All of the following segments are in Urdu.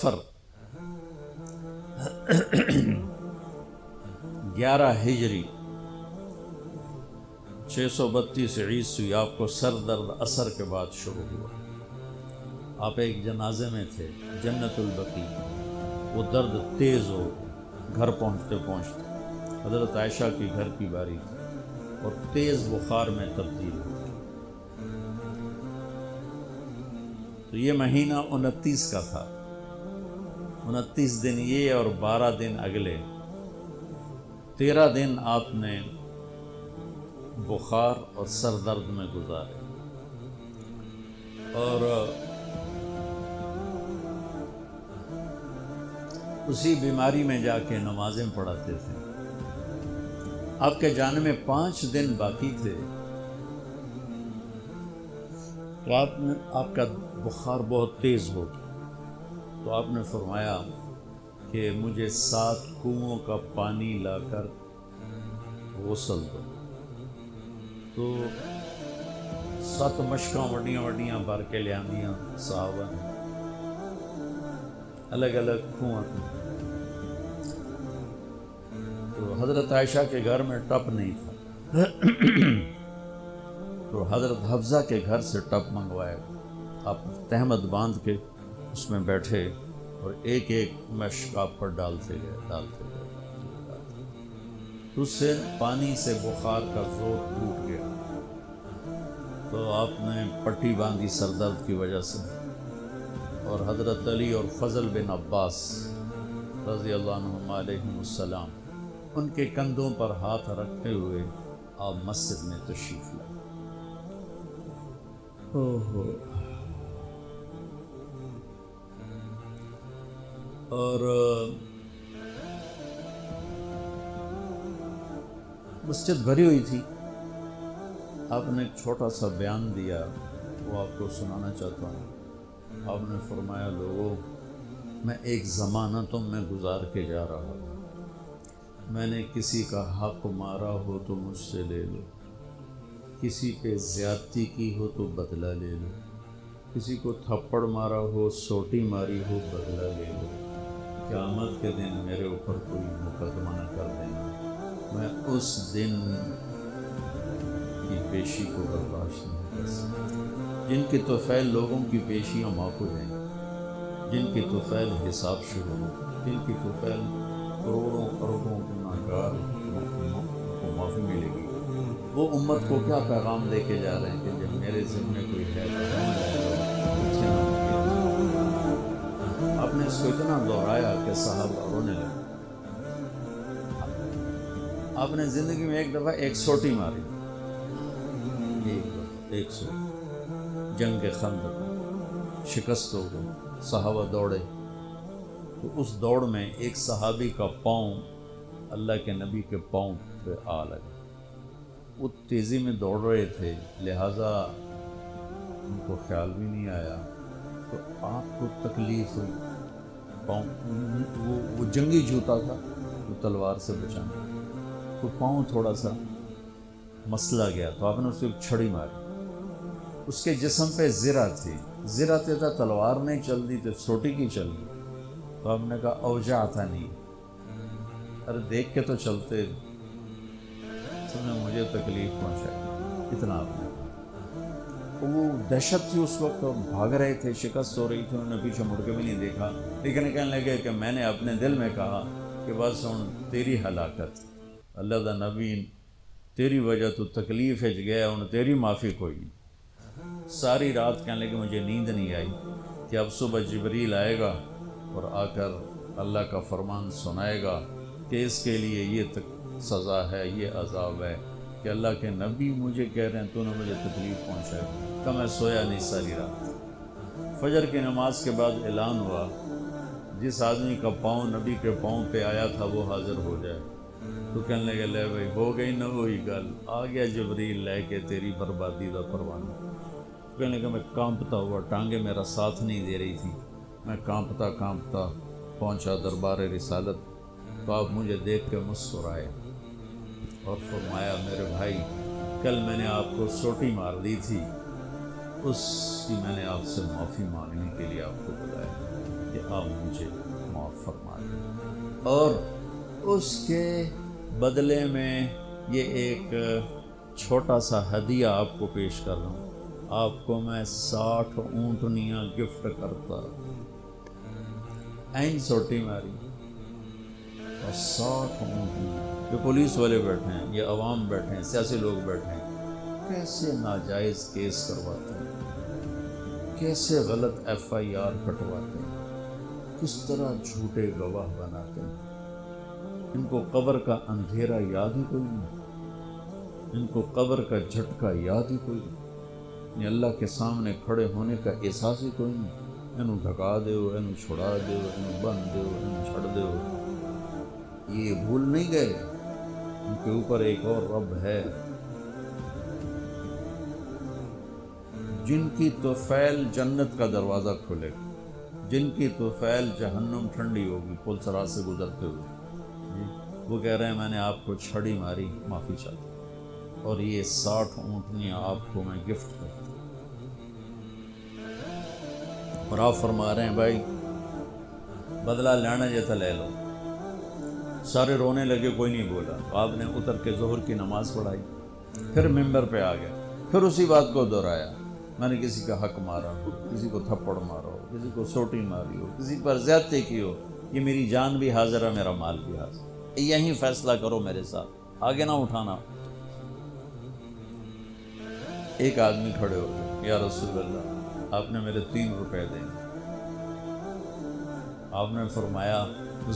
سفر 11 ہجری 632 عیسوی آپ کو سر درد اثر کے بعد شروع ہوا۔ آپ ایک جنازے میں تھے جنت البقیع، وہ درد تیز ہو گھر پہنچتے پہنچتے حضرت عائشہ کی گھر کی باری تھی اور تیز بخار میں تبدیل ہو گئی۔ تو یہ مہینہ 29 کا تھا، 29 دن یہ اور 12 دن اگلے، 13 دن آپ نے بخار اور سر درد میں گزارے، اور اسی بیماری میں جا کے نمازیں پڑھاتے تھے۔ آپ کے جانے میں 5 دن باقی تھے تو آپ کا بخار بہت تیز ہو گیا، تو آپ نے فرمایا کہ مجھے 7 کنوؤں کا پانی لا کر غسل دو۔ تو 7 مشکاں وڈیاں وڈیاں بھر کے لے آندیاں صحابہ نے، الگ الگ کنواں۔ تو حضرت عائشہ کے گھر میں ٹپ نہیں تھا، تو حضرت حفصہ کے گھر سے ٹپ منگوایا۔ آپ تہمت باندھ کے اس میں بیٹھے اور ایک ایک مشک آپ پر ڈالتے گئے۔ تو اس سے پانی سے بخار کا زور ٹوٹ گیا، تو آپ نے پٹی باندھی سر درد کی وجہ سے، اور حضرت علی اور فضل بن عباس رضی اللہ عنہم علیہم السلام ان کے کندھوں پر ہاتھ رکھتے ہوئے آپ مسجد میں تشریف لائے۔ اور مسجد بھری ہوئی تھی۔ آپ نے ایک چھوٹا سا بیان دیا، وہ آپ کو سنانا چاہتا ہوں۔ آپ نے فرمایا، لوگوں، میں ایک زمانہ تم میں گزار کے جا رہا ہوں، میں نے کسی کا حق مارا ہو تو مجھ سے لے لو، کسی پہ زیادتی کی ہو تو بدلہ لے لو، کسی کو تھپڑ مارا ہو، سوٹی ماری ہو، بدلہ لے لو، قیامت کے دن میرے اوپر کوئی مقدمہ نہ کر دینا، میں اس دن کی پیشی کو برداشت نہیں کر سکتا۔ جن کی طفیل لوگوں کی پیشیاں معاف ہو جائیں، جن کی طفیل حساب شروع ہو، جن کی طفیل کروڑوں اربوں گناہگار کو معافی ملے گی، وہ امت کو کیا پیغام دے کے جا رہے ہیں کہ جب میرے ذمے کوئی ہے تو رحم لے لو، پیچھے نہ مڑو۔ آپ نے اس کو اتنا دہرایا کہ صحابہ رونے لگے۔ آپ نے زندگی میں ایک دفعہ ایک سوٹی ماری، ایک سوٹی، جنگ خندق، شکست ہو گئی، صحابہ دوڑے، تو اس دوڑ میں ایک صحابی کا پاؤں اللہ کے نبی کے پاؤں پہ آ لگا۔ وہ تیزی میں دوڑ رہے تھے، لہٰذا ان کو خیال بھی نہیں آیا، تو آپ کو تکلیف ہوئی۔ پاؤں وہ جنگی جوتا تھا، وہ تلوار سے بچانا، تو پاؤں تھوڑا سا مسلا گیا، تو آپ نے اس کو ایک چھڑی ماری۔ اس کے جسم پہ زرہ تھی، زرہ تھا، تلوار نہیں چل دی تو سوٹی کی چل دی۔ تو ہم نے کہا اوجعتا نہیں، ارے دیکھ کے تو چلتے، سب نے مجھے تکلیف پہنچائی، اتنا آپ نے کہا۔ وہ دہشت تھی اس وقت، بھاگ رہے تھے، شکست ہو رہی تھی، انہوں نے پیچھے مڑ کے بھی نہیں دیکھا، لیکن کہنے لگے کہ میں نے اپنے دل میں کہا کہ بس ہن تیری ہلاکت، اللہ دا نبی تیری وجہ تو تکلیف ہے گیا، ہن تیری معافی کوئی نہیں۔ ساری رات کہنے لگے مجھے نیند نہیں آئی کہ اب صبح جبریل آئے گا اور آ کر اللہ کا فرمان سنائے گا کہ اس کے لیے یہ سزا ہے، یہ عذاب ہے، کہ اللہ کے نبی مجھے کہہ رہے ہیں تو نے مجھے تکلیف پہنچائی۔ کہ میں سویا نہیں ساری رات۔ فجر کی نماز کے بعد اعلان ہوا، جس آدمی کا پاؤں نبی کے پاؤں پہ آیا تھا وہ حاضر ہو جائے۔ تو کہنے لگے لے بھائی ہو گئی نہ ہوئی گل، آ گیا جبریل لے کے تیری بربادی دا پروانہ۔ کہنے لگا میں کانپتا ہوا، ٹانگیں میرا ساتھ نہیں دے رہی تھی، میں کانپتا کانپتا پہنچا دربار رسالت، تو آپ مجھے دیکھ کے مسکرائے اور فرمایا میرے بھائی، کل میں نے آپ کو سوٹی مار دی تھی، اس کی میں نے آپ سے معافی مانگنے کے لیے آپ کو بلایا۔ کہ آپ مجھے معاف فرما دیں، اور اس کے بدلے میں یہ ایک چھوٹا سا ہدیہ آپ کو پیش کر رہا ہوں، آپ کو میں 60 اونٹنیاں گفٹ کرتا۔ این سوٹی ماری اور 60 اونٹنیاں، جو پولیس والے بیٹھے ہیں، یہ عوام بیٹھے ہیں، سیاسی لوگ بیٹھے ہیں، کیسے ناجائز کیس کرواتے ہیں، کیسے غلط ایف آئی آر کٹواتے ہیں، کس طرح جھوٹے گواہ بناتے ہیں۔ ان کو قبر کا اندھیرا یاد ہی کوئی نہیں، ان کو قبر کا جھٹکا یاد ہی کوئی نہیں، اللہ کے سامنے کھڑے ہونے کا احساس ہی کوئی نہیں۔ انہوں ڈھکا دیو، انہوں چھڑا دیو، انہوں بند دیو، انہوں چھڑ دیو۔ یہ بھول نہیں گئے ان کے اوپر ایک اور رب ہے جن کی طفیل جنت کا دروازہ کھلے گا، جن کی طفیل جہنم ٹھنڈی ہوگی پل سرات سے گزرتے ہوئے۔ وہ کہہ رہے ہیں میں نے آپ کو چھڑی ماری، معافی چاہتا ہوں، اور یہ 60 اونٹنیاں آپ کو میں گفٹ کرتا ہوں۔ اور آپ فرما رہے ہیں بھائی بدلہ لینا جیسا لے لو۔ سارے رونے لگے، کوئی نہیں بولا۔ تو آپ نے اتر کے ظہر کی نماز پڑھائی، پھر ممبر پہ آ گئے، پھر اسی بات کو دہرایا، میں نے کسی کا حق مارا ہو، کسی کو تھپڑ مارا ہو، کسی کو سوٹی ماری ہو، کسی پر زیادتی کی ہو، یہ میری جان بھی حاضر ہے، میرا مال بھی حاضر ہے، یہیں فیصلہ کرو میرے ساتھ، آگے نہ اٹھانا۔ ایک آدمی کھڑے ہو گئے، یا رسول اللہ آپ نے میرے 3 روپے دیں۔ آپ نے فرمایا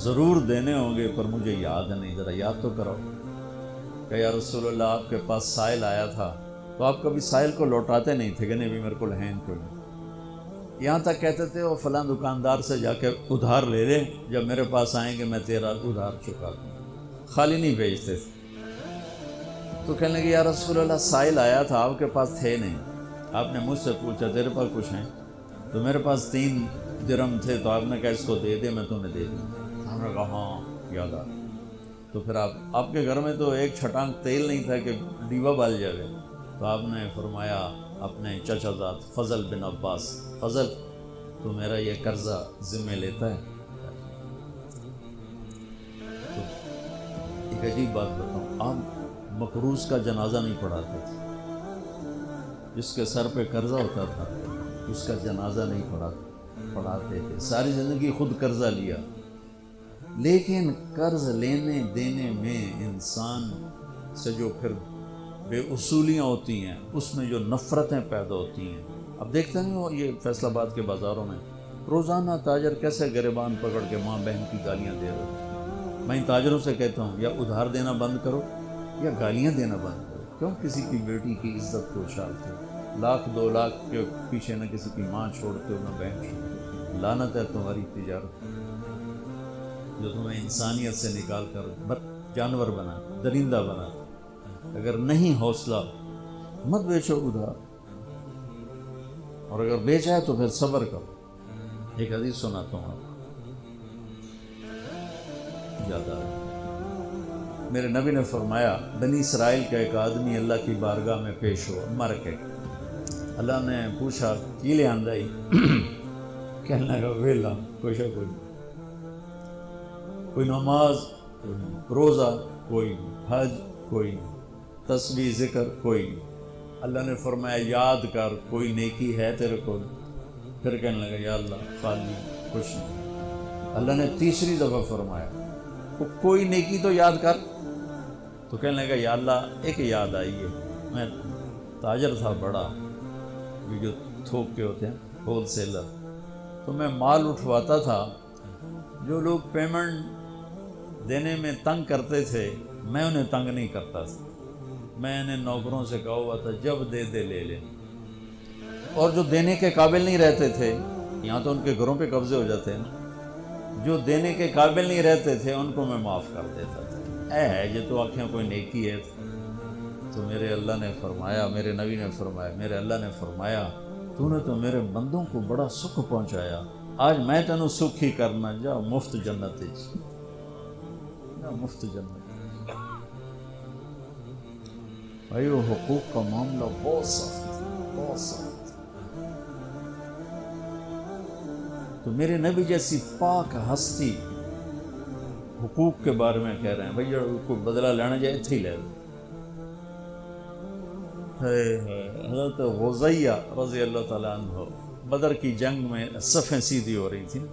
ضرور دینے ہوں گے پر مجھے یاد نہیں، ذرا یاد تو کرو۔ کہ یا رسول اللہ آپ کے پاس سائل آیا تھا تو آپ کبھی سائل کو لوٹاتے نہیں تھے کہ نہیں بھی میرے کو ہیں کوئی، یہاں تک کہتے تھے وہ فلاں دکاندار سے جا کے ادھار لے لے، جب میرے پاس آئیں گے میں تیرا ادھار چکا دوں، خالی نہیں بھیجتے تھے۔ تو کہنے لگے یا رسول اللہ سائل آیا تھا آپ کے پاس تھے نہیں، آپ نے مجھ سے پوچھا تیرے پاس کچھ ہیں؟ تو میرے پاس 3 درہم تھے، تو آپ نے کہا اس کو دے دے، میں تمہیں دے دوں۔ ہم نے کہا ہاں یاد آ۔ تو پھر آپ کے گھر میں تو ایک چھٹانک تیل نہیں تھا کہ ڈیوا بال جائے، تو آپ نے فرمایا اپنے چچا زاد فضل بن عباس، فضل تو میرا یہ قرضہ ذمہ لیتا ہے؟ تو ایک عجیب بات بتاؤں، آپ مقروض کا جنازہ نہیں پڑھاتے تھے، جس کے سر پہ قرضہ ہوتا تھا اس کا جنازہ نہیں پڑھاتے تھے، ساری زندگی خود قرضہ لیا۔ لیکن قرض لینے دینے میں انسان سے جو پھر بے اصولیاں ہوتی ہیں، اس میں جو نفرتیں پیدا ہوتی ہیں، اب دیکھتے نہیں ہو یہ فیصل آباد کے بازاروں میں روزانہ تاجر کیسے گریبان پکڑ کے ماں بہن کی گالیاں دے رہے ہیں۔ میں ان تاجروں سے کہتا ہوں یا ادھار دینا بند کرو یا گالیاں دینا بند کرو۔ کیوں کسی کی بیٹی کی عزت کو اچھالتے ہو؟ 1,00,000 2 لاکھ کے پیچھے نہ کسی کی ماں چھوڑتے ہو نہ بہن چھوڑتے ہو۔ لعنت ہے تمہاری تجارت جو تمہیں انسانیت سے نکال کر جانور بنا، درندہ بنا۔ اگر نہیں حوصلہ مت بیچو ادھار، اور اگر بیچا ہے تو پھر صبر کرو۔ ایک حدیث سناتا ہوں آپ کو، یاد آ رہا، میرے نبی نے فرمایا بنی اسرائیل کا ایک آدمی اللہ کی بارگاہ میں پیش ہوا مر کے۔ اللہ نے پوچھا کی لے آندائی؟ کہنے لگا ویلا کوئی شا کوئی نماز، کوئی روزہ، کوئی حج، کوئی تسبیح ذکر، کوئی۔ اللہ نے فرمایا یاد کر کوئی نیکی ہے تیرے کو؟ پھر کہنے لگا یا اللہ خالی کچھ نہیں۔ اللہ نے تیسری دفعہ فرمایا کوئی نیکی تو یاد کر۔ تو کہنے لگا یا اللہ ایک یاد آئی ہے، میں تاجر تھا بڑا، یہ جو تھوک کے ہوتے ہیں ہول سیلر، تو میں مال اٹھواتا تھا، جو لوگ پیمنٹ دینے میں تنگ کرتے تھے میں انہیں تنگ نہیں کرتا تھا، میں نے نوکروں سے کہا ہوا تھا جب دے دے لے لے، اور جو دینے کے قابل نہیں رہتے تھے، یہاں تو ان کے گھروں پہ قبضے ہو جاتے ہیں نا، جو دینے کے قابل نہیں رہتے تھے ان کو میں معاف کر دیتا تھا۔ ہے یہ تو آنکھیں کوئی نیکی ہے؟ تو میرے اللہ نے فرمایا، میرے نبی نے فرمایا، میرے اللہ نے فرمایا تو نے تو میرے بندوں کو بڑا سکھ پہنچایا، آج میں تینوں سکھ ہی کرنا، جا مفت جنت جا مفت جنت۔ بھائی وہ حقوق کا معاملہ بہت سخت، بہت سخت۔ تو میرے نبی جیسی پاک ہستی حقوق کے بارے میں کہہ رہے ہیں بھائی کوئی بدلہ لینا جائے اتھے ہی لے دو. حضرت غزیہ رضی اللہ تعالیٰ عنہ بدر کی جنگ میں صفیں سیدھی ہو رہی تھیں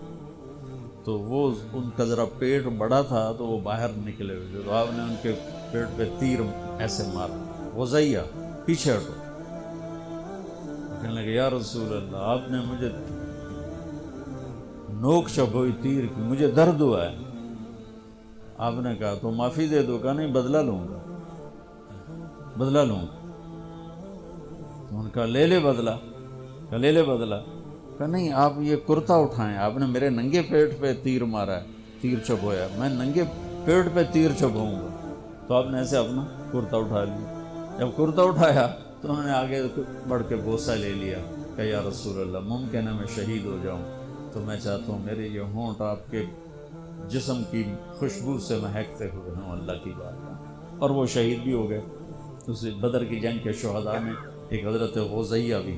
تو وہ ان کا ذرا پیٹ بڑا تھا تو وہ باہر نکلے ہوئے تھے تو آپ نے ان کے پیٹ پہ تیر ایسے مارا. غزیہ پیچھے ہٹو. کہنے لگے یا رسول اللہ آپ نے مجھے نوک چپ ہوئی تیر کی, مجھے درد ہوا ہے. آپ نے کہا تو معافی دے دو. کہا نہیں بدلہ لوں گا, بدلہ لوں گا. تو ان کا لے لے بدلہ. کہا لے لے بدلہ. کہا نہیں آپ یہ کرتا اٹھائیں, آپ نے میرے ننگے پیٹ پہ تیر مارا ہے, تیر چبھویا, میں ننگے پیٹ پہ تیر چبھوں گا. تو آپ نے ایسے اپنا کرتا اٹھا لیا. جب کرتا اٹھایا تو انہوں نے آگے بڑھ کے بوسہ لے لیا کہ یا رسول اللہ ممکن ہے میں شہید ہو جاؤں تو میں چاہتا ہوں میرے یہ ہونٹ آپ کے جسم کی خوشبو سے مہکتے ہوئے ہوں اللہ کی بات کا. اور وہ شہید بھی ہو گئے. اس بدر کی جنگ کے شہداء میں ایک حضرت غزیہ بھی